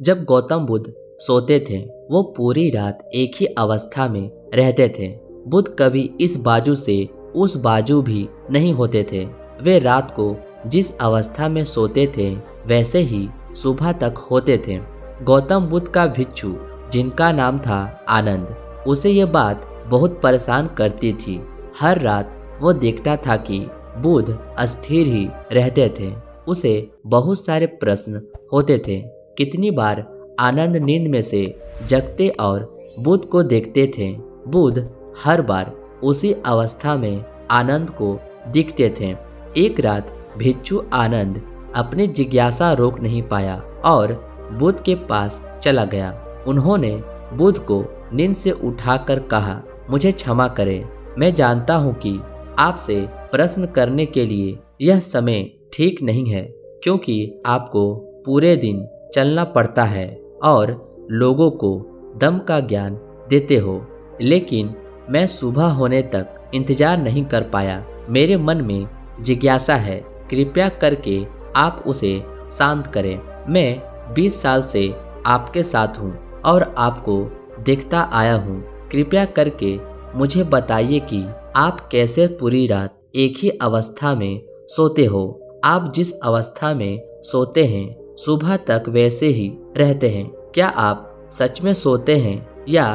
जब गौतम बुद्ध सोते थे वो पूरी रात एक ही अवस्था में रहते थे। बुद्ध कभी इस बाजू से उस बाजू भी नहीं होते थे। वे रात को जिस अवस्था में सोते थे वैसे ही सुबह तक होते थे। गौतम बुद्ध का भिक्षु जिनका नाम था आनंद, उसे ये बात बहुत परेशान करती थी। हर रात वो देखता था कि बुद्ध अस्थिर ही रहते थे। उसे बहुत सारे प्रश्न होते थे। कितनी बार आनंद नींद में से जगते और बुद्ध को देखते थे। बुद्ध हर बार उसी अवस्था में आनंद को दिखते थे। एक रात भिक्षु आनंद अपनी जिज्ञासा रोक नहीं पाया और बुद्ध के पास चला गया। उन्होंने बुद्ध को नींद से उठाकर कहा, मुझे क्षमा करें, मैं जानता हूँ कि आपसे प्रश्न करने के लिए यह समय ठीक नहीं है, क्योंकि आपको पूरे दिन चलना पड़ता है और लोगों को दम का ज्ञान देते हो। लेकिन मैं सुबह होने तक इंतजार नहीं कर पाया। मेरे मन में जिज्ञासा है, कृपया करके आप उसे शांत करें। मैं 20 साल से आपके साथ हूँ और आपको देखता आया हूँ। कृपया करके मुझे बताइए कि आप कैसे पूरी रात एक ही अवस्था में सोते हो। आप जिस अवस्था में सोते हैं सुबह तक वैसे ही रहते हैं। क्या आप सच में सोते हैं या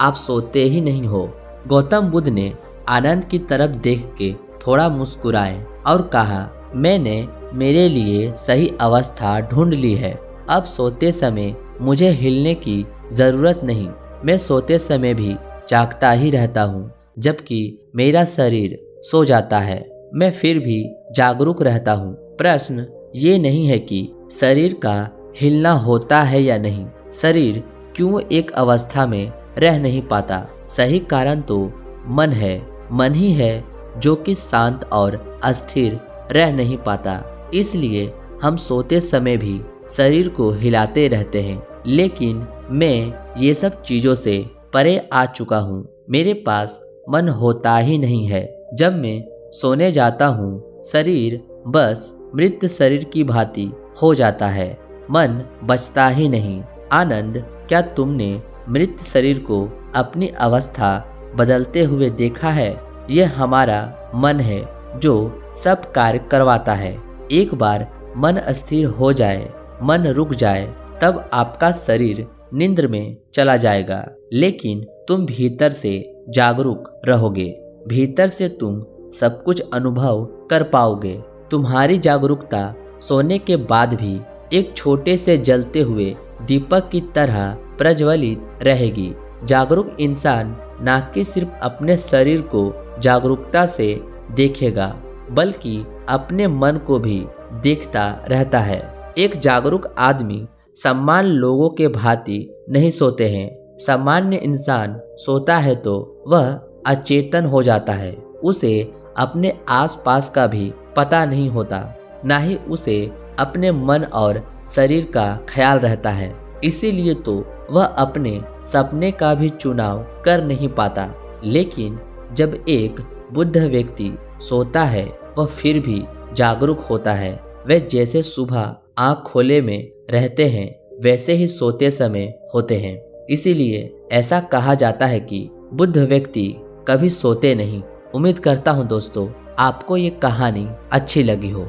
आप सोते ही नहीं हो? गौतम बुद्ध ने आनंद की तरफ देख के थोड़ा मुस्कुराए और कहा, मैंने मेरे लिए सही अवस्था ढूंढ ली है। अब सोते समय मुझे हिलने की जरूरत नहीं। मैं सोते समय भी जागता ही रहता हूँ, जबकि मेरा शरीर सो जाता है मैं फिर भी जागरूक रहता हूँ। प्रश्न ये नहीं है कि शरीर का हिलना होता है या नहीं, शरीर क्यों एक अवस्था में रह नहीं पाता। सही कारण तो मन है। मन ही है जो कि शांत और अस्थिर रह नहीं पाता। इसलिए हम सोते समय भी शरीर को हिलाते रहते हैं। लेकिन मैं ये सब चीज़ों से परे आ चुका हूँ। मेरे पास मन होता ही नहीं है। जब मैं सोने जाता हूँ शरीर बस मृत शरीर की भांति हो जाता है, मन बचता ही नहीं। आनंद, क्या तुमने मृत शरीर को अपनी अवस्था बदलते हुए देखा है? यह हमारा मन है जो सब कार्य करवाता है। एक बार मन अस्थिर हो जाए, मन रुक जाए, तब आपका शरीर निंद्र में चला जाएगा, लेकिन तुम भीतर से जागरूक रहोगे। भीतर से तुम सब कुछ अनुभव कर पाओगे। तुम्हारी जागरूकता सोने के बाद भी एक छोटे से जलते हुए दीपक की तरह प्रज्वलित रहेगी। जागरूक इंसान न कि सिर्फ अपने शरीर को जागरूकता से देखेगा, बल्कि अपने मन को भी देखता रहता है। एक जागरूक आदमी सम्मान लोगों के भांति नहीं सोते हैं। सामान्य इंसान सोता है तो वह अचेतन हो जाता है। उसे अपने आसपास का भी पता नहीं होता, ना ही उसे अपने मन और शरीर का ख्याल रहता है। इसीलिए तो वह अपने सपने का भी चुनाव कर नहीं पाता। लेकिन जब एक बुद्ध व्यक्ति सोता है वह फिर भी जागरूक होता है। वे जैसे सुबह आँख खोले में रहते हैं वैसे ही सोते समय होते हैं। इसीलिए ऐसा कहा जाता है कि बुद्ध व्यक्ति कभी सोते नहीं। उम्मीद करता हूँ दोस्तों आपको ये कहानी अच्छी लगी हो।